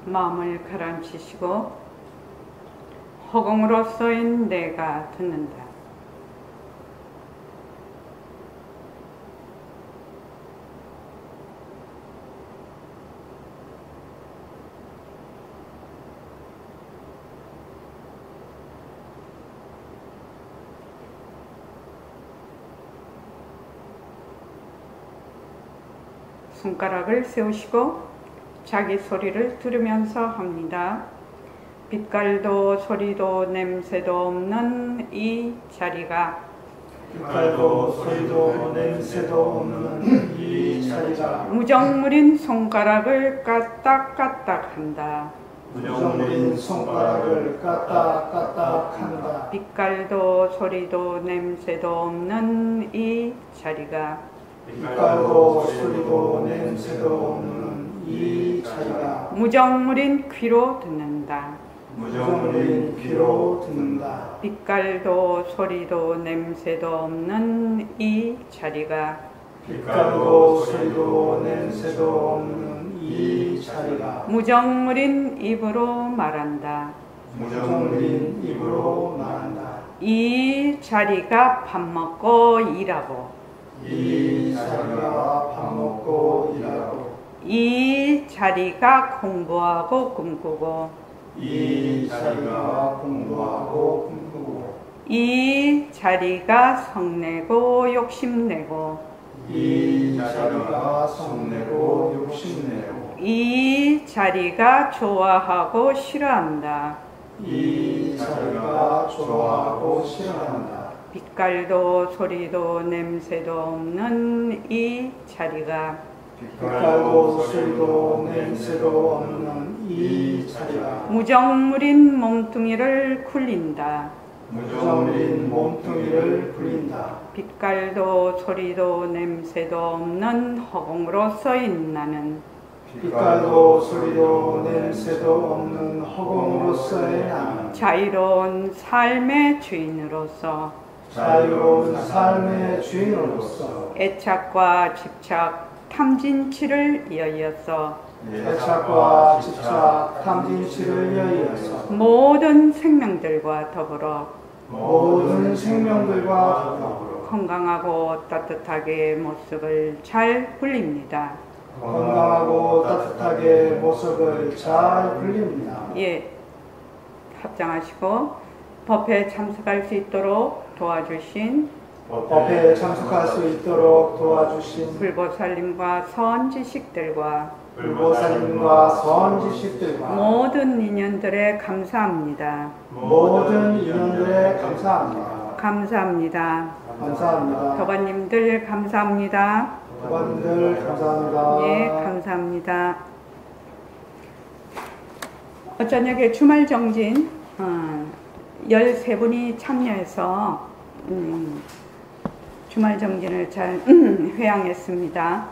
마음을 가라앉히시고 허공으로 쏘인 내가 듣는다. 손가락을 세우시고 자기 소리를 들으면서 합니다. 빛깔도 소리도 냄새도 없는 이 자리가, 빛깔도 소리도 냄새도 없는 이 자리가 무정물인 손가락을 까딱까딱 한다. 무정물인 손가락을 까딱까딱 한다. 빛깔도 소리도 냄새도 없는 이 자리가, 빛깔도 소리도 냄새도 없는 이 자리가 무정물인 귀로 듣는다. 무정물인 귀로 듣는다. 빛깔도 소리도 냄새도 없는 이 자리가, 빛깔도 소리도 냄새도 없는 이 자리가 무정물인 입으로 말한다. 무정물인 입으로 말한다. 이 자리가 밥 먹고 일하고, 이 자리가 밥 먹고 일하고, 이 자리가 공부하고 꿈꾸고, 이 자리가 공부하고 꿈꾸고, 이 자리가 성내고 욕심내고, 이 자리가 성내고 욕심내고, 이 자리가 좋아하고 싫어한다. 이 자리가 좋아하고 싫어한다. 빛깔도 소리도 냄새도 없는 이 자리가, 빛깔도 소리도 냄새도 없는 이 자리가 무정물인 몸뚱이를 굴린다. 무정물인 몸뚱이를 굴린다. 빛깔도 소리도 냄새도 없는 허공으로 쏘인 나는, 빛깔도 소리도 냄새도 없는 허공으로서의 나는 자유로운 삶의 주인으로서 자유로운 삶의 주인으로서 애착과 집착, 탐진치를 이어서 애착과 집착, 탐진치를 여의어서 모든 생명들과 더불어 모든 생명들과 더불어 건강하고 따뜻하게 모습을 잘 굴립니다. 건강하고 따뜻하게 모습을 잘 굴립니다. 예, 합장하시고 법회에 참석할 수 있도록 도와주신 법회에 참석할 수 있도록 도와주신 불보살님과 선지식들과 불보살님과 선지식들과 모든 인연들에 감사합니다. 모든 인연들에 감사합니다. 감사합니다. 감사합니다. 도반님들 감사합니다. 도반님들 감사합니다. 예, 감사합니다. 저녁에 주말 정진 13분이 참여해서 주말 정진을 잘 회양했습니다.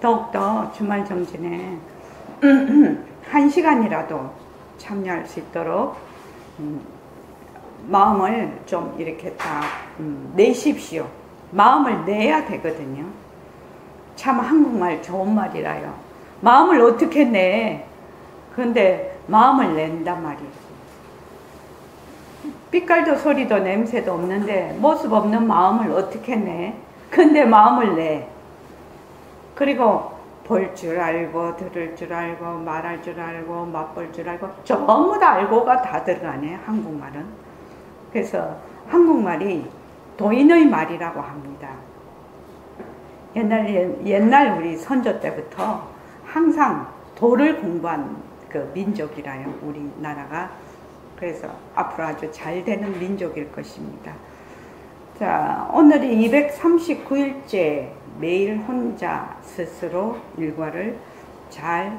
더욱더 주말 정진에 1시간이라도 참여할 수 있도록 마음을 좀 이렇게 딱 내십시오. 마음을 내야 되거든요. 참 한국말 좋은 말이라요. 마음을 어떻게 내? 근데 마음을 낸단 말이에요. 빛깔도 소리도 냄새도 없는데 모습 없는 마음을 어떻게 내? 근데 마음을 내. 그리고 볼 줄 알고 들을 줄 알고 말할 줄 알고 맛볼 줄 알고 전부 다 알고가 다 들어가네, 한국말은. 그래서 한국말이 도인의 말이라고 합니다. 옛날 우리 선조 때부터 항상 도를 공부한 그 민족이라요, 우리나라가. 그래서 앞으로 아주 잘 되는 민족일 것입니다. 자, 오늘이 239일째 매일 혼자 스스로 일과를 잘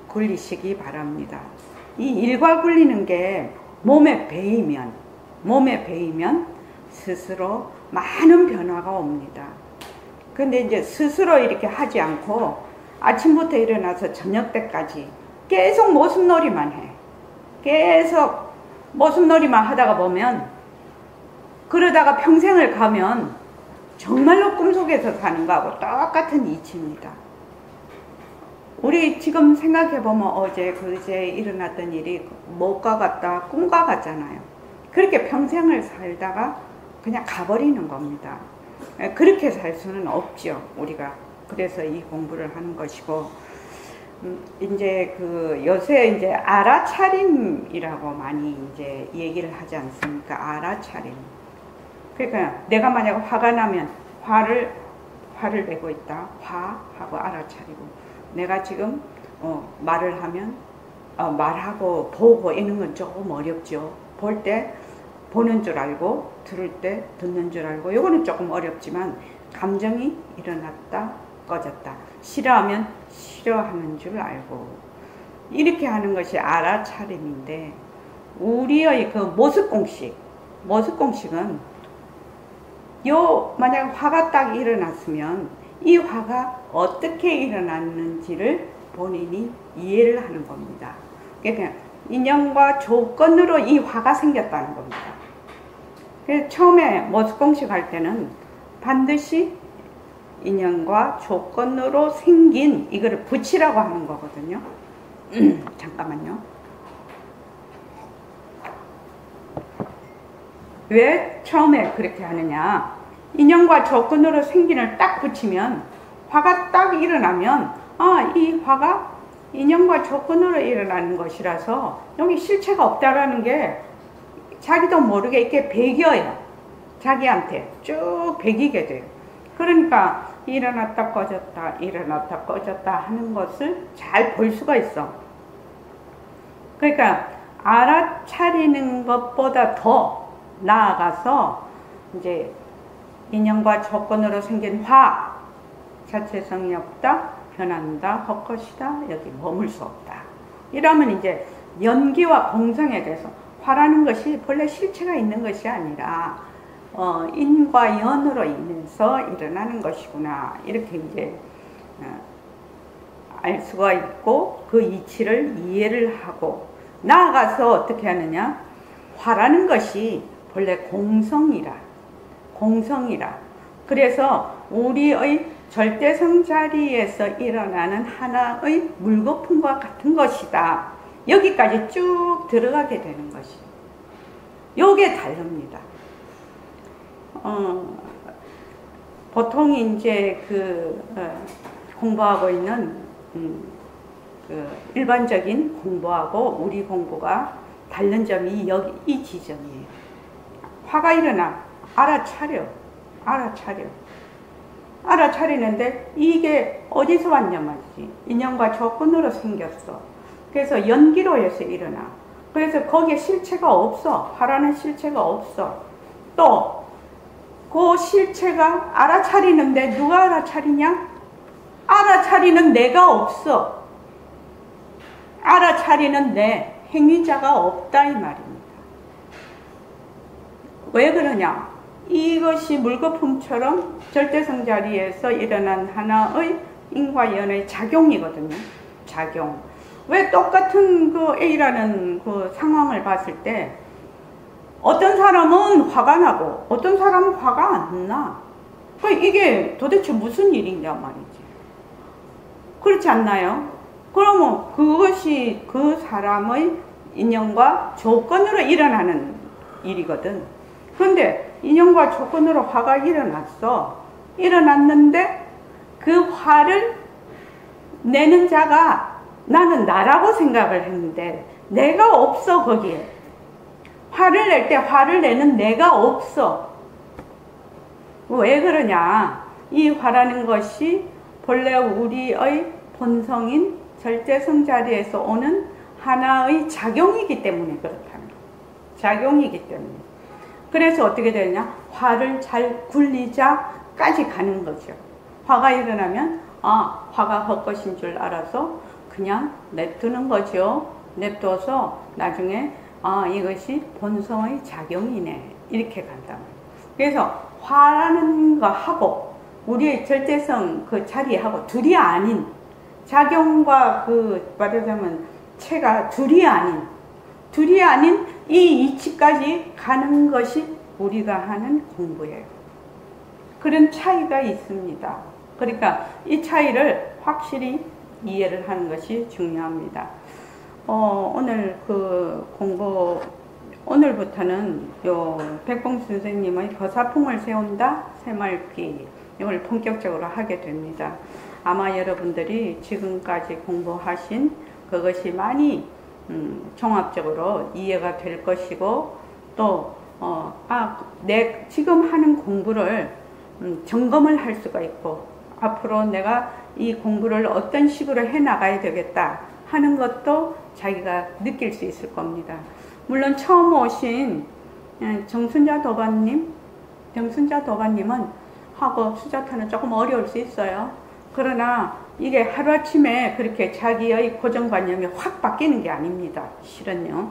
굴리시기 바랍니다. 이 일과 굴리는 게 몸에 배이면 스스로 많은 변화가 옵니다. 근데 이제 스스로 이렇게 하지 않고 아침부터 일어나서 저녁 때까지 계속 모습놀이만 해. 계속 모습놀이만 하다가 보면, 그러다가 평생을 가면 정말로 꿈속에서 사는 거하고 똑같은 이치입니다. 우리 지금 생각해보면 어제 그제 일어났던 일이 뭐가 같다, 꿈과 같잖아요. 그렇게 평생을 살다가 그냥 가버리는 겁니다. 그렇게 살 수는 없죠, 우리가. 그래서 이 공부를 하는 것이고, 이제 요새 이제 알아차림이라고 많이 이제 얘기를 하지 않습니까? 알아차림. 그러니까 내가 만약 화가 나면 화를 내고 있다. 화하고 알아차리고. 내가 지금 말을 하면 말하고 보고 이런 건 조금 어렵죠. 볼 때 보는 줄 알고 들을 때 듣는 줄 알고 요거는 조금 어렵지만 감정이 일어났다 꺼졌다. 싫어하면 싫어하는 줄 알고 이렇게 하는 것이 알아차림인데 우리의 그 모습공식은 만약 화가 딱 일어났으면 이 화가 어떻게 일어났는지를 본인이 이해를 하는 겁니다. 그러니까 인연과 조건으로 이 화가 생겼다는 겁니다. 그래서 처음에 모습공식 할 때는 반드시 인연과 조건으로 생긴 이거를 붙이라고 하는 거거든요. 잠깐만요. 왜 처음에 그렇게 하느냐? 인연과 조건으로 생긴을 딱 붙이면 화가 딱 일어나면 이 화가 인연과 조건으로 일어나는 것이라서 여기 실체가 없다라는 게 자기도 모르게 이렇게 배겨요. 자기한테 쭉 배기게 돼요. 그러니까 일어났다 꺼졌다 일어났다 꺼졌다 하는 것을 잘 볼 수가 있어. 그러니까 알아차리는 것보다 더 나아가서 이제 인연과 조건으로 생긴 화 자체성이 없다 변한다 헛것이다 여기 머물 수 없다. 이러면 이제 연기와 공성에 대해서 화라는 것이 본래 실체가 있는 것이 아니라 인과 연으로 인해서 일어나는 것이구나 이렇게 이제 알 수가 있고 그 이치를 이해를 하고 나아가서 어떻게 하느냐 화라는 것이 본래 공성이라 그래서 우리의 절대성 자리에서 일어나는 하나의 물거품과 같은 것이다. 여기까지 쭉 들어가게 되는 것이 요게 다릅니다. 보통 이제 공부하고 있는 일반적인 공부하고 우리 공부가 다른 점이 여기 이 지점이에요. 화가 일어나 알아차리는데 이게 어디서 왔냐 말이지. 인연과 조건으로 생겼어. 그래서 연기로 해서 일어나. 그래서 거기에 실체가 없어. 화라는 실체가 없어. 또 그 실체가 알아차리는데 누가 알아차리냐? 알아차리는 내가 없어. 알아차리는 내 행위자가 없다 이 말입니다. 왜 그러냐? 이것이 물거품처럼 절대성 자리에서 일어난 하나의 인과 연의 작용이거든요. 작용. 왜 똑같은 A라는 상황을 봤을 때 어떤 사람은 화가 나고 어떤 사람은 화가 안 나. 이게 도대체 무슨 일이냐 말이지. 그렇지 않나요? 그러면 그것이 그 사람의 인연과 조건으로 일어나는 일이거든. 그런데 인연과 조건으로 화가 일어났는데 그 화를 내는 자가 나는 나라고 생각을 했는데 내가 없어. 거기에 화를 낼 때 화를 내는 내가 없어. 왜 그러냐? 이 화라는 것이 본래 우리의 본성인 절대성 자리에서 오는 하나의 작용이기 때문에 그렇다는 거예요. 작용이기 때문에. 그래서 어떻게 되느냐? 화를 잘 굴리자까지 가는 거죠. 화가 일어나면 화가 헛것인 줄 알아서 그냥 냅두는 거죠. 냅둬서 나중에 이것이 본성의 작용이네 이렇게 간다. 그래서 화라는 거하고 우리의 절대성 그 자리하고 둘이 아닌 작용과 말하자면 체가 둘이 아닌 이 이치까지 가는 것이 우리가 하는 공부예요. 그런 차이가 있습니다. 그러니까 이 차이를 확실히 이해를 하는 것이 중요합니다. 오늘 그 공부, 오늘부터는 요 백봉 선생님의 거사풍을 세운다 새말기, 이걸 본격적으로 하게 됩니다. 아마 여러분들이 지금까지 공부하신 그것이 많이 종합적으로 이해가 될 것이고, 또 내 지금 하는 공부를 점검을 할 수가 있고, 앞으로 내가 이 공부를 어떤 식으로 해 나가야 되겠다 하는 것도 자기가 느낄 수 있을 겁니다. 물론 처음 오신 정순자 도반님은 하고 수자타는 조금 어려울 수 있어요. 그러나 이게 하루아침에 그렇게 자기의 고정관념이 확 바뀌는 게 아닙니다. 실은요.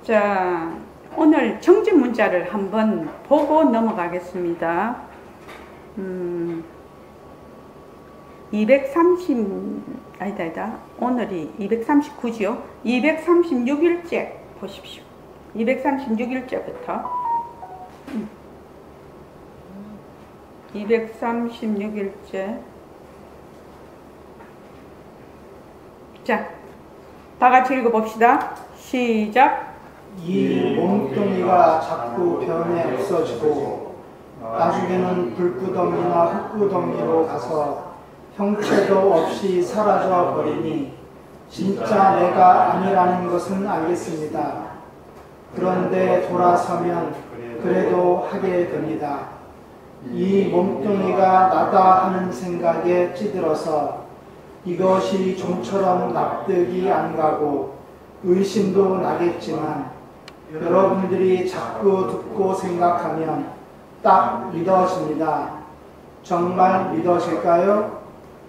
자, 오늘 정집 문자를 한번 보고 넘어가겠습니다. 오늘이 239지요. 236일째 보십시오. 236일째부터 236일째. 자, 다 같이 읽어봅시다. 시작. 이 몸뚱이가 자꾸 변해 없어지고 나중에는 불구덩이나 흙구덩이로 가서 형체도 없이 사라져 버리니 진짜 내가 아니라는 것은 알겠습니다. 그런데 돌아서면 그래도 하게 됩니다. 이 몸뚱이가 나다 하는 생각에 찌들어서 이것이 좀처럼 납득이 안 가고 의심도 나겠지만 여러분들이 자꾸 듣고 생각하면 딱 믿어집니다. 정말 믿어질까요?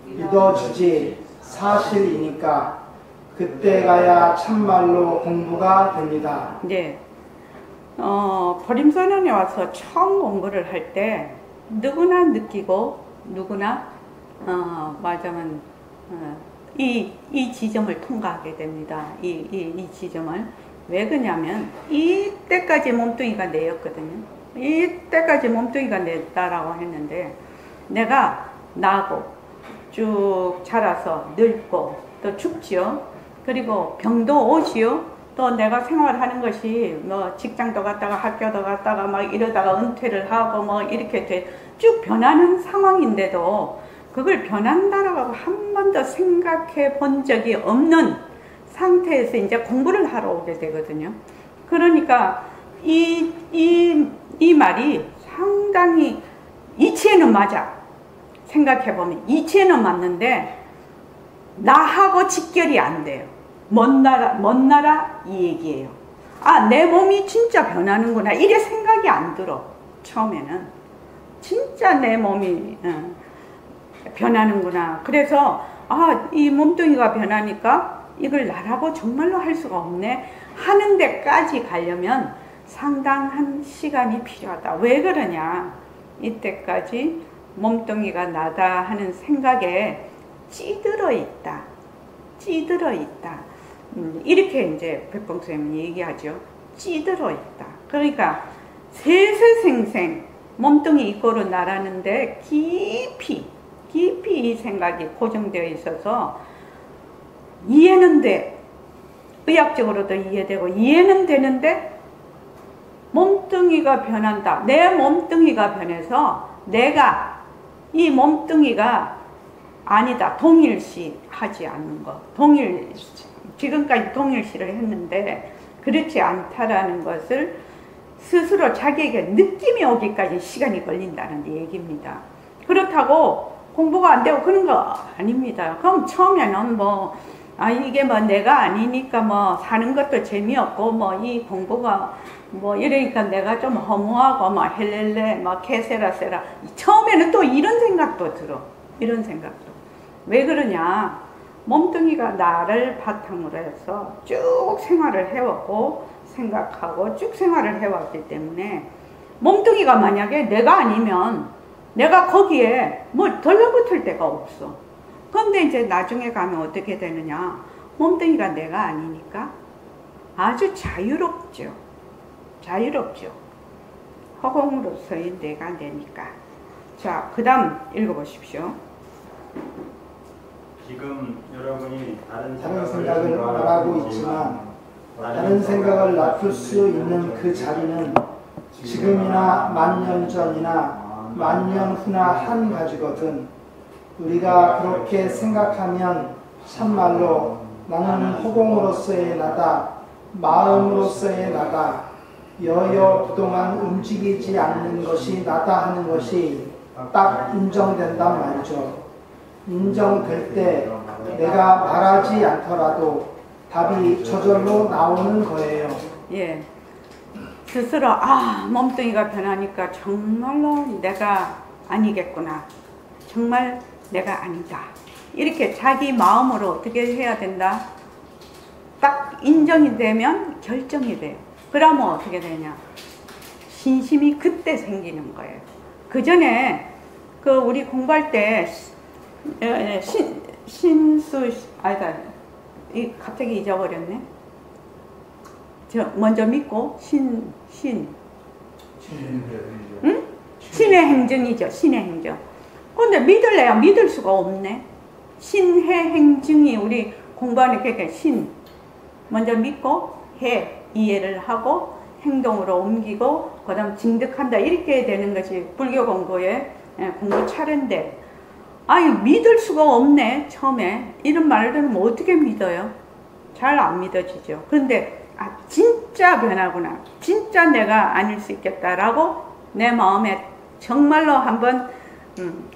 믿어지지. 사실이니까 그때 가야 참말로 공부가 됩니다. 네. 보림선언에 와서 처음 공부를 할 때 누구나 느끼고 누구나 말하자면 이 지점을 통과하게 됩니다. 이 지점을. 왜 그러냐면 이때까지 몸뚱이가 내였거든요. 이때까지 몸뚱이가 냈다라고 했는데, 내가 나고 쭉 자라서 늙고 또 죽지요. 그리고 병도 오지요. 또 내가 생활하는 것이 뭐 직장도 갔다가 학교도 갔다가 막 이러다가 은퇴를 하고 뭐 이렇게 쭉 변하는 상황인데도 그걸 변한다라고 한 번도 생각해 본 적이 없는 상태에서 이제 공부를 하러 오게 되거든요. 그러니까 이 말이 상당히 이치에는 맞아. 생각해보면 이치에는 맞는데 나하고 직결이 안 돼요. 먼 나라 이 얘기예요. 내 몸이 진짜 변하는구나 이래 생각이 안 들어. 처음에는 진짜 내 몸이 변하는구나. 그래서 이 몸뚱이가 변하니까 이걸 나라고 정말로 할 수가 없네 하는 데까지 가려면 상당한 시간이 필요하다. 왜 그러냐, 이때까지 몸뚱이가 나다 하는 생각에 찌들어 있다. 이렇게 이제 백봉선생님이 얘기하죠. 찌들어 있다. 그러니까 세세생생 몸뚱이 이꼬로 나라는데 깊이 이 생각이 고정되어 있어서 이해는 돼. 의학적으로도 이해되고 이해는 되는데 몸뚱이가 변한다. 내 몸뚱이가 변해서 내가 이 몸뚱이가 아니다. 동일시 하지 않는 것. 지금까지 동일시를 했는데 그렇지 않다라는 것을 스스로 자기에게 느낌이 오기까지 시간이 걸린다는 얘기입니다. 그렇다고 공부가 안 되고 그런 거 아닙니다. 그럼 처음에는 이게 내가 아니니까 사는 것도 재미없고 이 공부가 이러니까 내가 좀 허무하고 헬렐레 케세라세라 처음에는 또 이런 생각도 들어. 이런 생각도. 왜 그러냐, 몸뚱이가 나를 바탕으로 해서 쭉 생활을 해왔고 생각하고 쭉 생활을 해왔기 때문에 몸뚱이가 만약에 내가 아니면 내가 거기에 덜러붙을 데가 없어. 그런데 이제 나중에 가면 어떻게 되느냐, 몸뚱이가 내가 아니니까 아주 자유롭죠. 허공으로서의 내가 내니까. 자, 그 다음 읽어보십시오. 지금 여러분이 다른 생각을 말하고 있지만 다른 생각을 놔둘 수 있는 그 자리는 지금이나 만년 전이나 만년 후나 한 가지거든. 우리가 그렇게 생각하면 참말로 나는 허공으로서의 나다, 마음으로서의 나다, 여여부동한 움직이지 않는 것이 나다 하는 것이 딱 인정된단 말이죠. 인정될 때 내가 말하지 않더라도 답이 저절로 나오는 거예요. 예. 스스로 몸뚱이가 변하니까 정말로 내가 아니겠구나. 정말 내가 아니다. 이렇게 자기 마음으로 어떻게 해야 된다? 딱 인정이 되면 결정이 돼요. 그러면 어떻게 되냐? 신심이 그때 생기는 거예요. 그 전에 우리 공부할 때 갑자기 잊어버렸네. 먼저 믿고 응? 신의 행정이죠. 신의 행정. 근데 믿을래야 믿을 수가 없네. 신의 행정이 우리 공부하는 게 먼저 믿고 해 이해를 하고 행동으로 옮기고 그다음 징득한다 이렇게 되는 것이 불교 공부의 공부 차례인데 믿을 수가 없네. 처음에 이런 말을 들으면 어떻게 믿어요? 잘 안 믿어지죠. 그런데 진짜 변하구나. 진짜 내가 아닐 수 있겠다라고 내 마음에 정말로 한번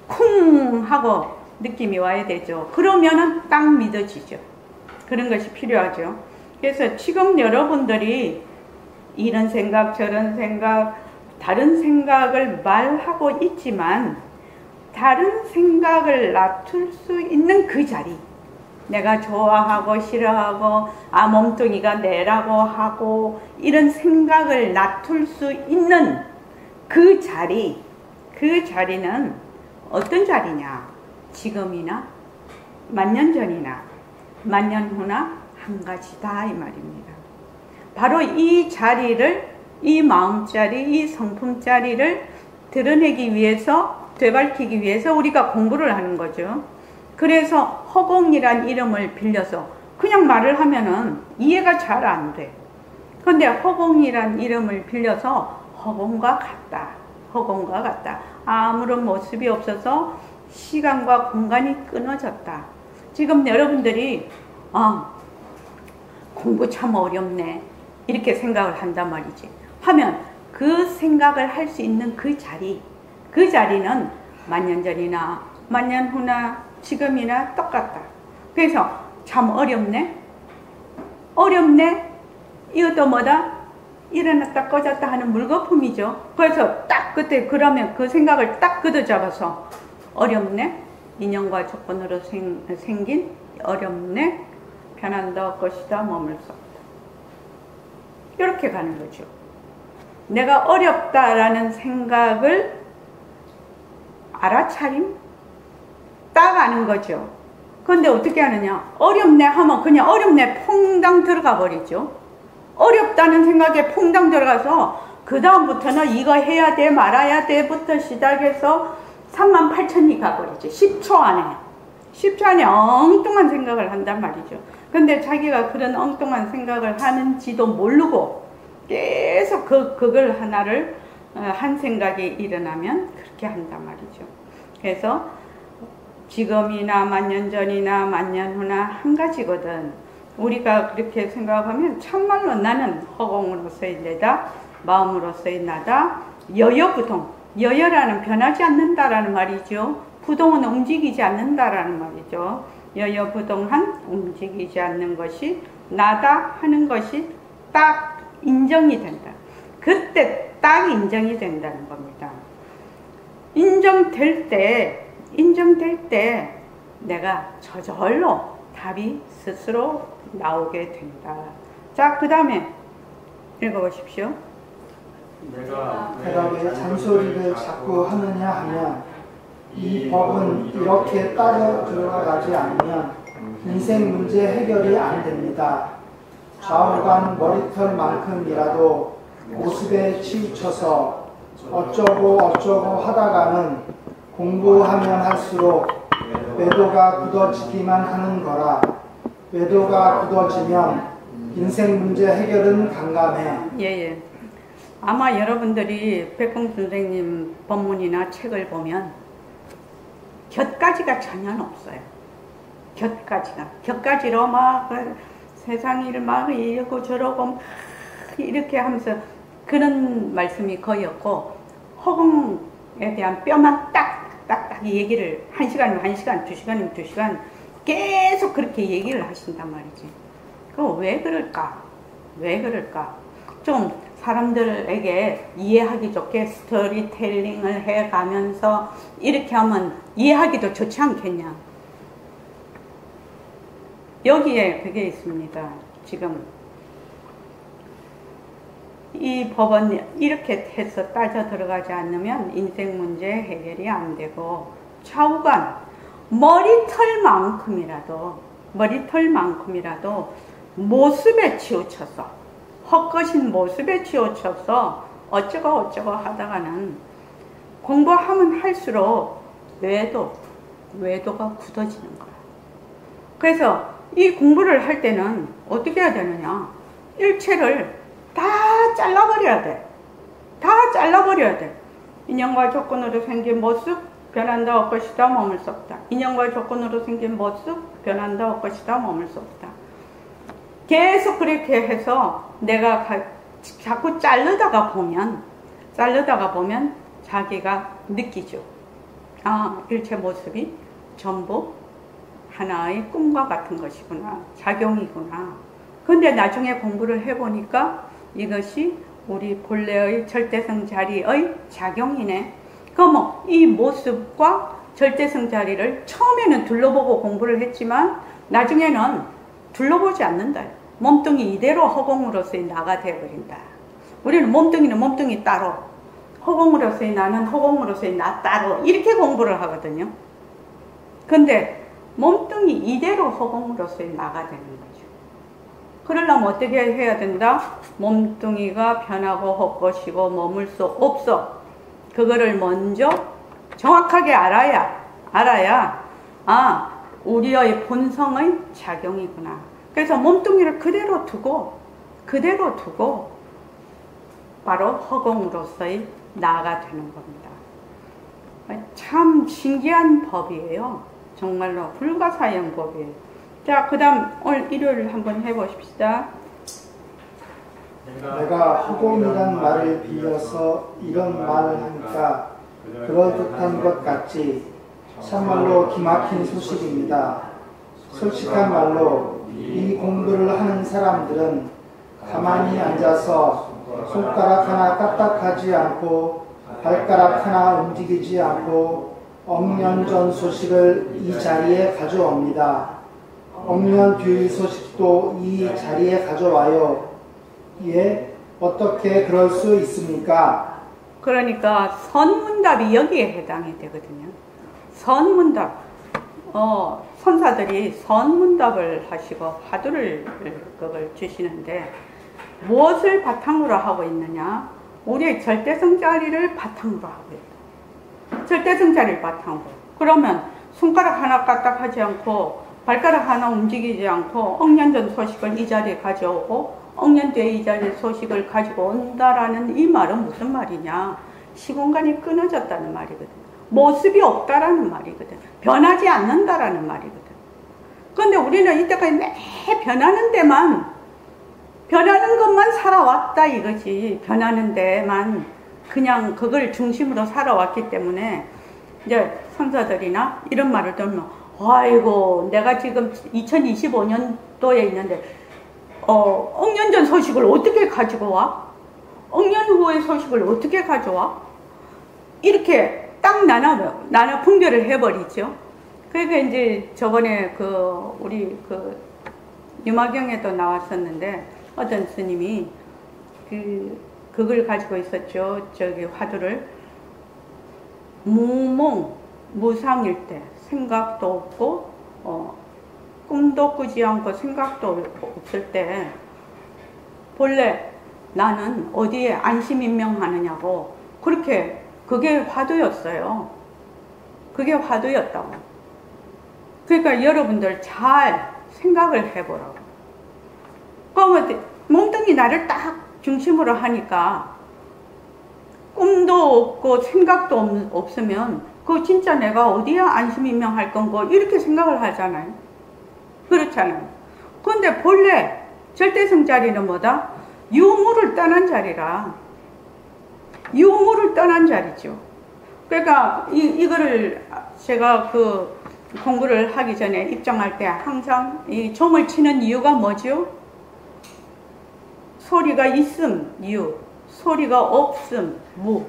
쿵 하고 느낌이 와야 되죠. 그러면은 딱 믿어지죠. 그런 것이 필요하죠. 그래서 지금 여러분들이 이런 생각 저런 생각 다른 생각을 말하고 있지만 다른 생각을 놔둘 수 있는 그 자리, 내가 좋아하고 싫어하고 몸뚱이가 내라고 하고 이런 생각을 놔둘 수 있는 그 자리는 어떤 자리냐? 지금이나 만년 전이나 만년 후나 한 가지다 이 말입니다. 바로 이 자리를, 이 마음자리, 이 성품자리를 드러내기 위해서, 되밟히기 위해서 우리가 공부를 하는 거죠. 그래서 허공이란 이름을 빌려서 그냥 말을 하면은 이해가 잘 안 돼. 근데 허공이란 이름을 빌려서 허공과 같다. 아무런 모습이 없어서 시간과 공간이 끊어졌다. 지금 여러분들이 공부 참 어렵네 이렇게 생각을 한단 말이지. 하면 그 생각을 할 수 있는 그 자리는 만년 전이나 만년 후나 지금이나 똑같다. 그래서 참 어렵네. 이것도 뭐다? 일어났다 꺼졌다 하는 물거품이죠. 그래서 딱 그때 그러면 그 생각을 딱 걷어잡아서 어렵네. 인연과 조건으로 생긴 어렵네. 편한다 것이다 머물 수 없다. 이렇게 가는 거죠. 내가 어렵다라는 생각을 알아차림? 딱 아는 거죠. 그런데 어떻게 하느냐? 어렵네 하면 그냥 어렵네 퐁당 들어가 버리죠. 어렵다는 생각에 퐁당 들어가서 그 다음부터는 이거 해야 돼 말아야 돼부터 시작해서 38,000이 가버리죠. 10초 안에 엉뚱한 생각을 한단 말이죠. 근데 자기가 그런 엉뚱한 생각을 하는지도 모르고 계속 그걸 하나를 한 생각이 일어나면 그렇게 한단 말이죠. 그래서 지금이나 만년 전이나 만년 후나 한 가지거든. 우리가 그렇게 생각하면 참말로 나는 허공으로서의 내다, 마음으로서의 나다, 여여부동. 여여라는 변하지 않는다라는 말이죠. 부동은 움직이지 않는다라는 말이죠. 여여부동한 움직이지 않는 것이 나다 하는 것이 딱 인정이 된다. 그때 딱 인정이 된다는 겁니다. 인정될 때 내가 저절로 답이 스스로 나오게 된다. 자, 그 다음에 읽어보십시오. 내가 왜 잔소리를 자꾸 하느냐 하면 이 법은 이렇게 따라 들어가지 않으면 인생 문제 해결이 안 됩니다. 좌우간 머리털만큼이라도 모습에 치우쳐서 어쩌고 하다가는 공부하면 할수록 외도가 굳어지기만 하는 거라. 외도가 굳어지면 인생 문제 해결은 간감해. 예. 아마 여러분들이 백봉 선생님 법문이나 책을 보면 곁가지가 전혀 없어요. 곁가지로 막 세상 일을 막 이러고 저러고 막 이렇게 하면서 그런 말씀이 거의 없고 허공에 대한 뼈만 딱딱딱 얘기를 1시간이면 1시간, 2시간이면 2시간 계속 그렇게 얘기를 하신단 말이지. 그럼 왜 그럴까? 좀 사람들에게 이해하기 좋게 스토리텔링을 해가면서 이렇게 하면 이해하기도 좋지 않겠냐. 여기에 그게 있습니다. 지금 이 법은 이렇게 해서 따져 들어가지 않으면 인생 문제 해결이 안 되고 좌우간 머리털만큼이라도 모습에 치우쳐서 헛것인 모습에 치우쳐서 어쩌고 하다가는 공부하면 할수록 외도가 굳어지는 거야. 그래서 이 공부를 할 때는 어떻게 해야 되느냐. 일체를 다 잘라버려야 돼. 인연과 조건으로 생긴 모습 변한다 없것이다 머물 수 없다. 인연과 조건으로 생긴 모습 변한다 없것이다 머물 수 없다. 계속 그렇게 해서 내가 자꾸 자르다가 보면 자기가 느끼죠. 아, 일체 모습이 전부 하나의 꿈과 같은 것이구나. 작용이구나. 근데 나중에 공부를 해보니까 이것이 우리 본래의 절대성 자리의 작용이네. 그럼 이 모습과 절대성 자리를 처음에는 둘러보고 공부를 했지만 나중에는 둘러보지 않는다. 몸뚱이 이대로 허공으로서의 나가 되어버린다. 우리는 몸뚱이는 몸뚱이 따로, 허공으로서의 나는 허공으로서의 나 따로 이렇게 공부를 하거든요. 근데 몸뚱이 이대로 허공으로서의 나가 되는 거죠. 그러려면 어떻게 해야 된다? 몸뚱이가 변하고 헛것이고 머물 수 없어. 그거를 먼저 정확하게 알아야 우리의 본성의 작용이구나. 그래서 몸뚱이를 그대로 두고 바로 허공으로서의 나가 되는 겁니다. 참 신기한 법이에요. 정말로 불가사의한 법이에요. 자, 그 다음 오늘 일요일 한번 해보십시다. 내가 허공이란 말을 빌려서 이런 말을 하니까 그럴듯한 것 같지. 참말로 기막힌 소식입니다. 솔직한 말로 이 공부를 하는 사람들은 가만히 앉아서 손가락 하나 까딱하지 않고 발가락 하나 움직이지 않고 억년 전 소식을 이 자리에 가져옵니다. 억년 뒤의 소식도 이 자리에 가져와요. 예, 어떻게 그럴 수 있습니까? 그러니까 선문답이 여기에 해당이 되거든요. 선문답. 선사들이 선문답을 하시고 화두를 그걸 주시는데 무엇을 바탕으로 하고 있느냐? 우리의 절대성 자리를 바탕으로 하고 있다. 절대성 자리를 바탕으로. 그러면 손가락 하나 까딱하지 않고 발가락 하나 움직이지 않고 억년 전 소식을 이 자리에 가져오고 억년 뒤에 이 자리에 소식을 가지고 온다라는 이 말은 무슨 말이냐? 시공간이 끊어졌다는 말이거든. 모습이 없다라는 말이거든. 변하지 않는다라는 말이거든. 그런데 우리는 이때까지 매 변하는 것만 살아왔다 이거지. 변하는 데만 그냥 그걸 중심으로 살아왔기 때문에 이제 선사들이나 이런 말을 들으면 아이고 내가 지금 2025년도에 있는데 억년 전 소식을 어떻게 가지고 와? 억년 후의 소식을 어떻게 가져와? 이렇게 딱 나눠 분별을 해버리죠. 그러니까 이제 저번에 우리 유마경에도 나왔었는데 어떤 스님이 그걸 가지고 있었죠. 저기 화두를 무상일 때 생각도 없고 꿈도 꾸지 않고 생각도 없을 때 본래 나는 어디에 안심인명하느냐고 그렇게 그게 화두였어요. 그게 화두였다고. 그러니까 여러분들 잘 생각을 해보라고. 그러면 몽둥이 나를 딱 중심으로 하니까 꿈도 없고 생각도 없으면 그 진짜 내가 어디야 안심인명할 건고 이렇게 생각을 하잖아요. 그렇잖아요. 근데 본래 절대성 자리는 뭐다? 유무를 떠난 자리라. 유무를 떠난 자리죠. 그러니까 이거를 제가 그 공부를 하기 전에 입장할 때 항상 이 종을 치는 이유가 뭐죠? 소리가 있음, 유. 소리가 없음, 무.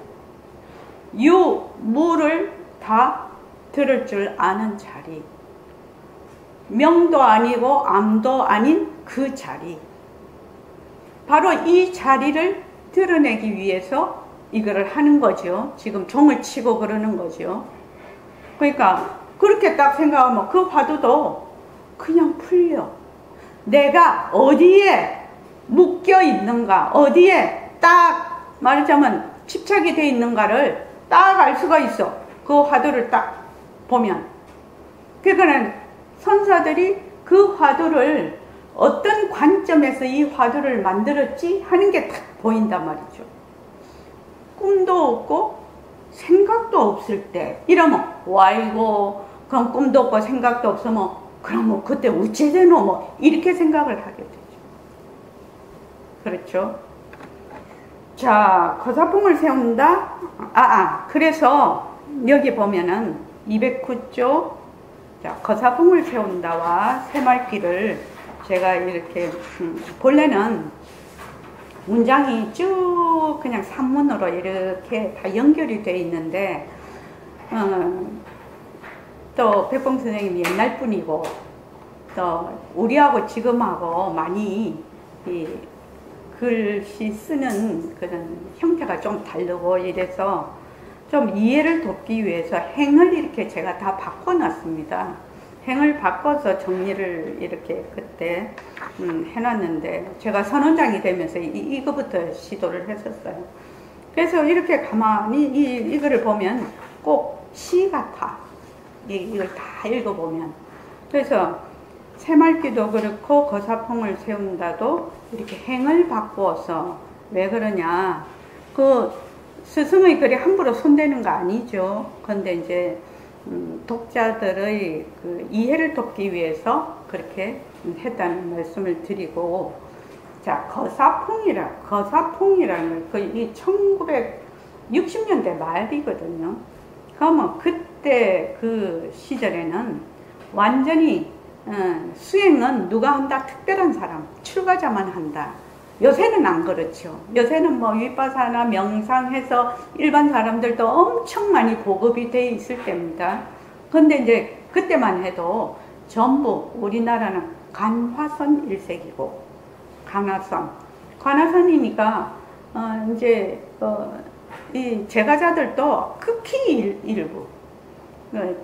유, 무를 다 들을 줄 아는 자리. 명도 아니고 암도 아닌 그 자리. 바로 이 자리를 드러내기 위해서 이거를 하는 거죠. 지금 종을 치고 그러는 거죠. 그러니까 그렇게 딱 생각하면 그 화두도 그냥 풀려. 내가 어디에 묶여 있는가, 어디에 딱 말하자면 집착이 돼 있는가를 딱 알 수가 있어. 그 화두를 딱 보면. 그러니까 선사들이 그 화두를 어떤 관점에서 이 화두를 만들었지 하는 게 딱 보인단 말이죠. 꿈도 없고 생각도 없을 때 이러면 와이고 그럼 꿈도 없고 생각도 없으면 그럼 뭐 그때 우체되노 뭐 이렇게 생각을 하게 되죠. 그렇죠. 자, 거사풍을 세운다. 그래서 여기 보면은 209쪽 자, 거사풍을 세운다와 새말귀를 제가 이렇게 본래는 문장이 쭉 그냥 산문으로 이렇게 다 연결이 되어 있는데 또 백봉 선생님이 옛날 분이고 또 우리하고 지금하고 많이 이 글씨 쓰는 그런 형태가 좀 다르고 이래서 좀 이해를 돕기 위해서 행을 이렇게 제가 다 바꿔놨습니다. 행을 바꿔서 정리를 이렇게 그때 해놨는데 제가 선원장이 되면서 이거부터 시도를 했었어요. 그래서 이렇게 가만히 이거를 보면 꼭 시 같아. 이걸 다 읽어보면. 그래서 새말귀도 그렇고 거사풍을 세운다도 이렇게 행을 바꾸어서 왜 그러냐. 그 스승의 글이 함부로 손대는 거 아니죠. 근데 이제 독자들의 그 이해를 돕기 위해서 그렇게 했다는 말씀을 드리고, 자, 거사풍이라는 이 1960년대 말이거든요. 그러면 그때 그 시절에는 완전히 수행은 누가 한다? 특별한 사람, 출가자만 한다. 요새는 안 그렇죠. 요새는 뭐 윗바사나 명상해서 일반 사람들도 엄청 많이 보급이 돼 있을 때입니다. 근데 이제 그때만 해도 전부 우리나라는 간화선 일색이고, 간화선이니까 이제 이 제가자들도 극히 일부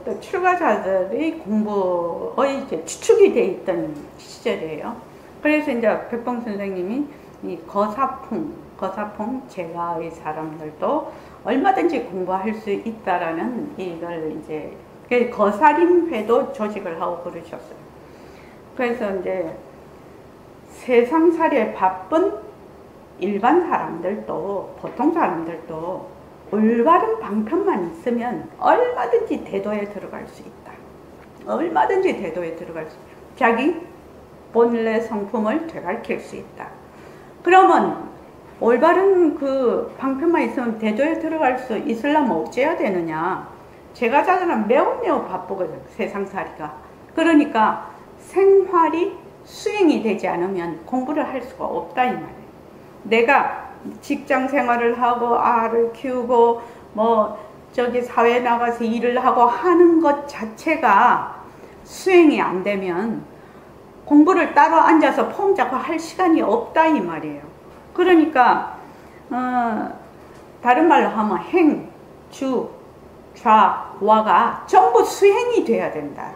또 출가자들의 공부의 이제 추측이 돼 있던 시절이에요. 그래서 이제 백봉 선생님이 이 거사풍 제가의 사람들도 얼마든지 공부할 수 있다라는 이걸 이제 거사림회도 조직을 하고 그러셨어요. 그래서 이제 세상살이에 바쁜 일반 사람들도 보통 사람들도 올바른 방편만 있으면 얼마든지 대도에 들어갈 수 있다. 얼마든지 대도에 들어갈 수 있다. 자기 본래 성품을 되밝힐 수 있다. 그러면 올바른 그 방편만 있으면 대도에 들어갈 수 있으려면 어째야 되느냐. 제가자들은 매우 바쁘거든, 세상살이가. 그러니까 생활이 수행이 되지 않으면 공부를 할 수가 없다 이 말이에요. 내가 직장 생활을 하고 아를 키우고 뭐 저기 사회에 나가서 일을 하고 하는 것 자체가 수행이 안 되면 공부를 따로 앉아서 폼 잡고 할 시간이 없다 이 말이에요. 그러니까 다른 말로 하면 행, 주, 좌, 와가 전부 수행이 돼야 된다.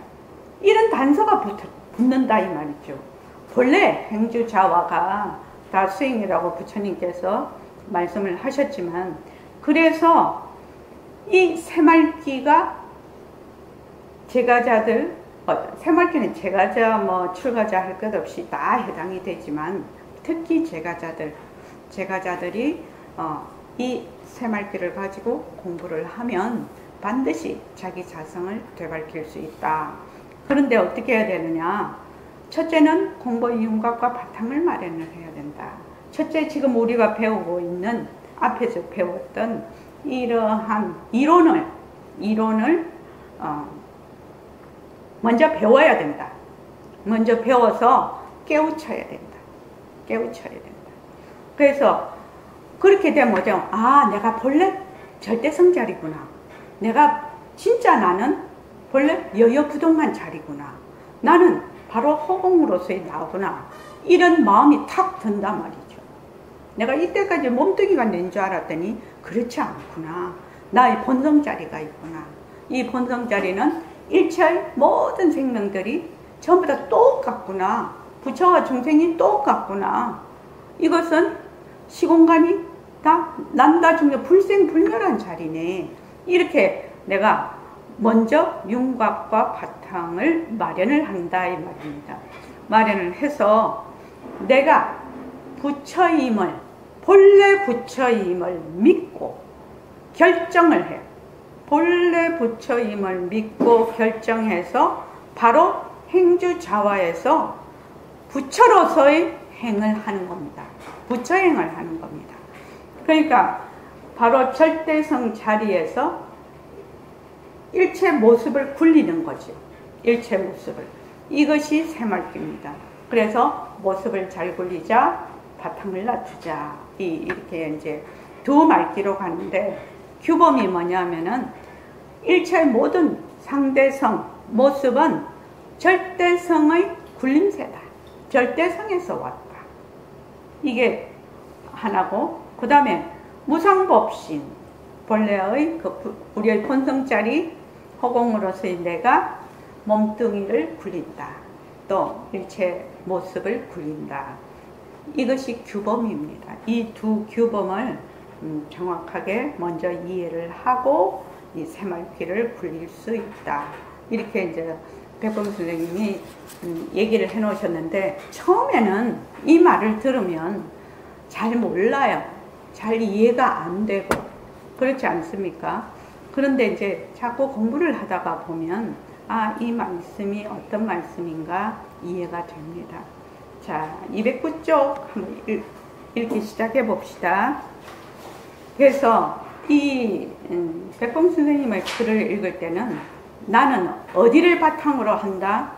이런 단서가 붙는다 이 말이죠. 본래 행주, 좌와가 다 수행이라고 부처님께서 말씀을 하셨지만, 그래서 이 새말귀가 제가자들 새말귀는 제가자 출가자 할 것 없이 다 해당이 되지만 특히 제가자들이 이 새말귀를 가지고 공부를 하면 반드시 자기 자성을 되밝힐 수 있다. 그런데 어떻게 해야 되느냐? 첫째는 공부의 윤곽과 바탕을 마련을 해야 된다. 첫째, 지금 우리가 배우고 있는 앞에서 배웠던 이러한 이론을 먼저 배워야 된다. 먼저 배워서 깨우쳐야 된다. 그래서 그렇게 되면 뭐죠? 내가 본래 절대성자리구나. 나는 본래 여여부동한 자리구나. 나는 바로 허공으로서의 나구나. 이런 마음이 탁 든단 말이죠. 내가 이때까지 몸뚱이가 낸 줄 알았더니 그렇지 않구나. 나의 본성자리가 있구나. 이 본성자리는 일체의 모든 생명들이 전부 다 똑같구나. 부처와 중생이 똑같구나. 이것은 시공간이 다 난다 중에 불생불멸한 자리네. 이렇게 내가 먼저 윤곽과 바탕을 마련을 한다 이 말입니다. 마련을 해서 내가 본래 부처임을 믿고 결정을 해요. 본래 부처임을 믿고 결정해서 바로 행주자화에서 부처로서의 행을 하는 겁니다. 부처행을 하는 겁니다. 그러니까 바로 절대성 자리에서 일체 모습을 굴리는 거죠. 일체 모습을. 이것이 새말귀입니다. 그래서 모습을 잘 굴리자, 바탕을 낮추자. 이렇게 이제 두 말귀로 가는데 규범이 뭐냐면은 일체의 모든 상대성, 모습은 절대성의 굴림새다. 절대성에서 왔다. 이게 하나고, 그 다음에 무상법신, 본래의 우리의 본성자리 허공으로서의 내가 몸뚱이를 굴린다. 또 일체 모습을 굴린다. 이것이 규범입니다. 이 두 규범을 정확하게 먼저 이해를 하고 이 새말귀를 굴릴 수 있다. 이렇게 이제 백범 선생님이 얘기를 해 놓으셨는데, 처음에는 이 말을 들으면 잘 몰라요. 잘 이해가 안 되고 그렇지 않습니까? 그런데 이제 자꾸 공부를 하다가 보면 이 말씀이 어떤 말씀인가 이해가 됩니다. 자, 209쪽 한번 읽기 시작해 봅시다. 그래서 이 백범 선생님의 글을 읽을 때는 나는 어디를 바탕으로 한다?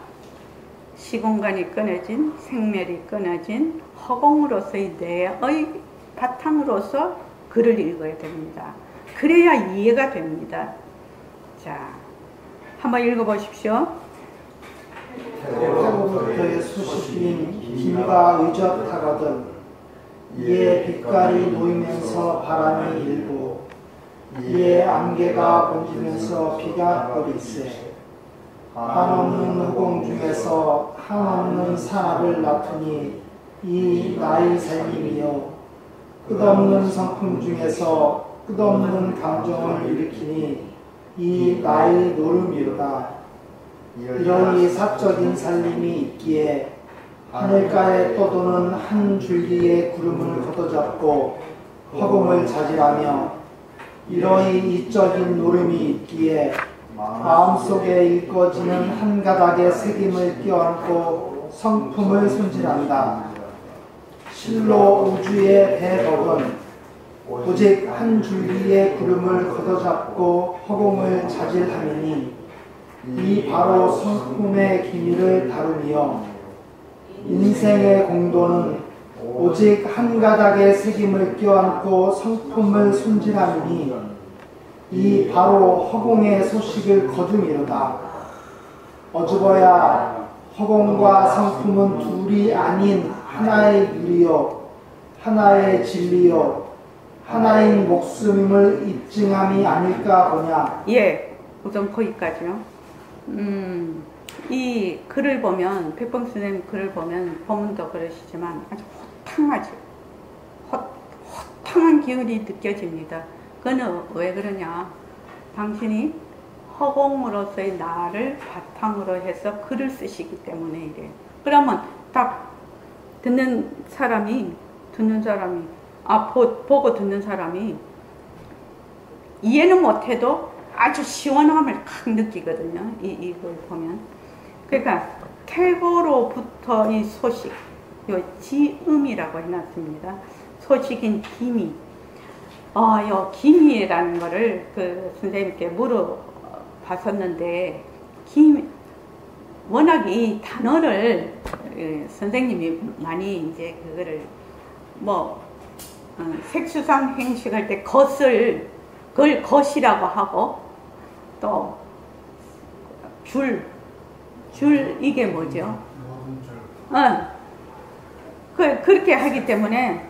시공간이 끊어진, 생멸이 끊어진 허공으로서의 내의 바탕으로서 글을 읽어야 됩니다. 그래야 이해가 됩니다. 자, 한번 읽어보십시오. 태고부터의 수식인 비가 의젓하거든 이에 빛깔이 놓이면서 바람이 일고 이에 안개가 번지면서 비가 거리세 한없는 허공 중에서 한없는 산업을 낳더니 이 나의 삶이며 끝없는 성품 중에서 끝없는 감정을 일으키니 이 나의 노름이로다. 이러니 사적인 살림이 있기에 하늘가에 떠도는 한 줄기의 구름을 걷어잡고 허공을 자질하며 이러니 이적인 노름이 있기에 마음속에 일꺼지는 한 가닥의 새김을 껴안고 성품을 손질한다. 실로 우주의 대덕은 오직 한 줄기의 구름을 걷어잡고 허공을 자질하느니 이 바로 성품의 기미를 다루며 인생의 공도는 오직 한 가닥의 새김을 껴안고 성품을 손질하느니 이 바로 허공의 소식을 거두미로다. 어주버야 허공과 성품은 둘이 아닌 하나의 유리요 하나의 진리요 하나인 목숨임을 입증함이 아닐까 보냐. 예, 우선 거기까지요. 이 글을 보면, 백범 선생님 글을 보면 법문도 그러시지만 아주 호탕하죠. 호탕한 기운이 느껴집니다. 그거는 왜 그러냐? 당신이 허공으로서의 나를 바탕으로 해서 글을 쓰시기 때문에 이래요. 그러면 딱 듣는 사람이 보고 듣는 사람이 이해는 못해도 아주 시원함을 확 느끼거든요. 이걸 보면. 그러니까 태고로부터 이 소식, 요 지음이라고 해놨습니다. 소식인 기미. 요 기미라는 거를 그 선생님께 물어봤었는데, 워낙 이 단어를 선생님이 많이 이제 그거를 색수상 행식할 때 그걸 것이라고 하고, 또 줄 이게 뭐죠? 그렇게 하기 때문에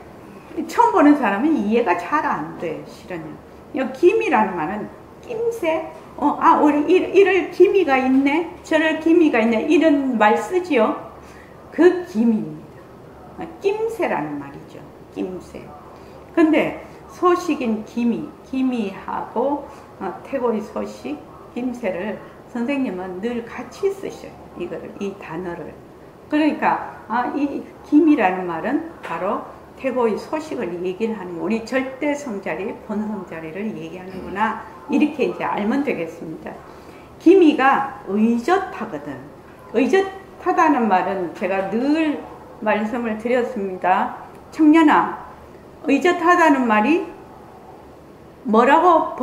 처음 보는 사람은 이해가 잘 안 돼, 실은요. 이 기미라는 말은 낌새, 우리 이럴 기미가 있네, 저럴 기미가 있네, 이런 말 쓰지요. 그 기미입니다. 낌새라는 말이죠. 낌새. 근데 소식인 기미하고 태고의 소식, 낌새를 선생님은 늘 같이 쓰셔요. 이 단어를. 그러니까 이 기미라는 말은 바로 태고의 소식을 얘기를 하는, 우리 절대 성자리, 본성자리를 얘기하는구나, 이렇게 이제 알면 되겠습니다. 기미가 의젓하거든. 의젓하다는 말은 제가 늘 말씀을 드렸습니다. 청년아, 의젓하다는 말이 뭐라고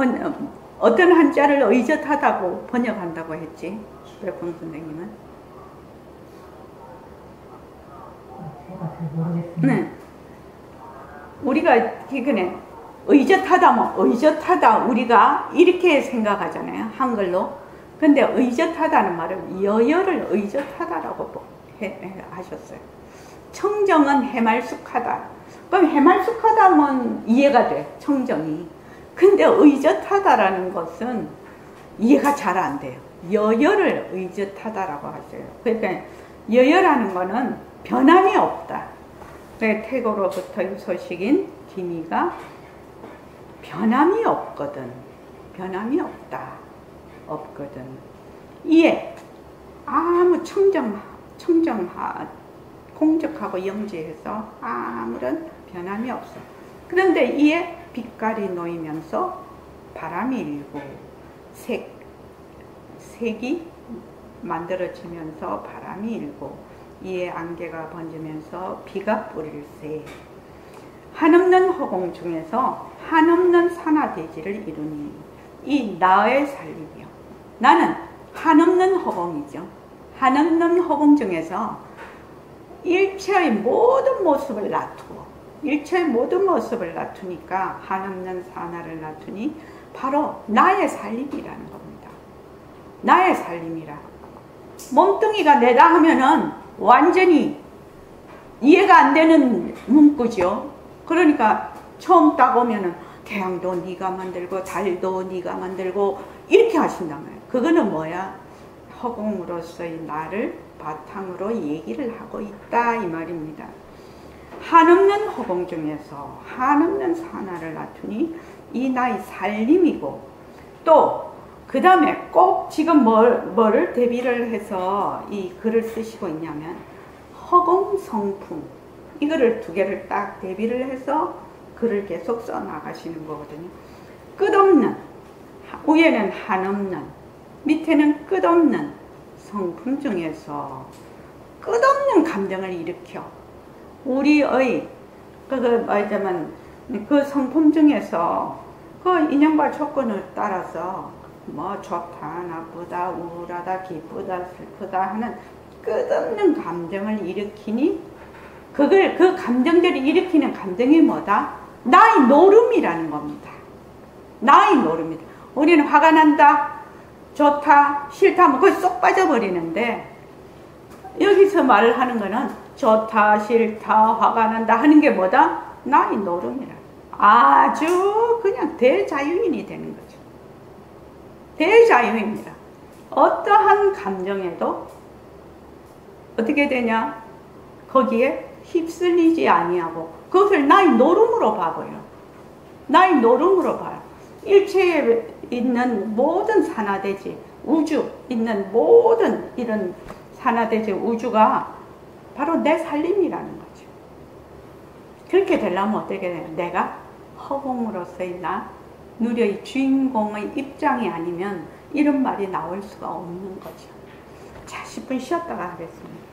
어떤 한자를 의젓하다고 번역한다고 했지? 백봉 선생님은? 제가 잘 모르겠습니다. 네. 우리가 최근에 의젓하다 우리가 이렇게 생각하잖아요, 한글로. 근데 의젓하다는 말은 여여를 의젓하다라고 하셨어요. 청정은 해말숙하다. 그럼 해말숙하다면 이해가 돼, 청정이. 근데 의젓하다라는 것은 이해가 잘 안 돼요. 여여를 의젓하다라고 하세요. 그러니까 여여라는 거는 변함이 없다. 태고로부터의 소식인 기미가 변함이 없거든. 변함이 없거든. 이에 아무 공적하고 영지해서 아무런 변함이 없어. 그런데 이에 빛깔이 놓이면서 바람이 일고 색이 만들어지면서 바람이 일고 이에 안개가 번지면서 비가 뿌릴새. 한없는 허공 중에서 한없는 산화대지를 이루니 이 나의 살림이요. 나는 한없는 허공이죠. 한없는 허공 중에서 일체의 모든 모습을 놔두고, 일체의 모든 모습을 놔두니까 한없는 산화를 놔두니 바로 나의 살림이라는 겁니다. 나의 살림이라. 몸뚱이가 내다 하면은 완전히 이해가 안 되는 문구죠. 그러니까 처음 딱 오면은 태양도 네가 만들고 달도 네가 만들고 이렇게 하신단 말이에요. 그거는 뭐야? 허공으로서의 나를 바탕으로 얘기를 하고 있다, 이 말입니다. 한없는 허공 중에서 한없는 산화를 놔두니 이 나의 살림이고, 또 그 다음에 꼭 지금 뭐를 대비를 해서 이 글을 쓰시고 있냐면 허공 성품, 이거를 두 개를 딱 대비를 해서 글을 계속 써 나가시는 거거든요. 끝없는, 위에는 한없는, 밑에는 끝없는 성품 중에서 끝없는 감정을 일으켜 우리의 말하자면 그 성품 중에서 그 인연과 조건을 따라서 뭐 좋다, 나쁘다, 우울하다, 기쁘다, 슬프다 하는 끝없는 감정을 일으키니 그 감정들이 일으키는 감정이 뭐다? 나의 노름이라는 겁니다. 나의 노름이다. 우리는 화가 난다, 좋다, 싫다 하면 거기 쏙 빠져버리는데, 여기서 말을 하는 거는 좋다, 싫다, 화가 난다 하는 게 뭐다? 나의 노름이라. 아주 그냥 대자유인이 되는 거죠. 대자유입니다. 어떠한 감정에도 어떻게 되냐? 거기에 휩쓸리지 아니하고 그것을 나의 노름으로 봐버려. 나의 노름으로 봐요. 일체에 있는 모든 산화대지, 우주 있는 모든 이런 산화대지 우주가 바로 내 살림이라는 거죠. 그렇게 되려면 어떻게 돼요? 내가 허공으로서의 나, 누려의 주인공의 입장이 아니면 이런 말이 나올 수가 없는 거죠. 자, 10분 쉬었다가 하겠습니다.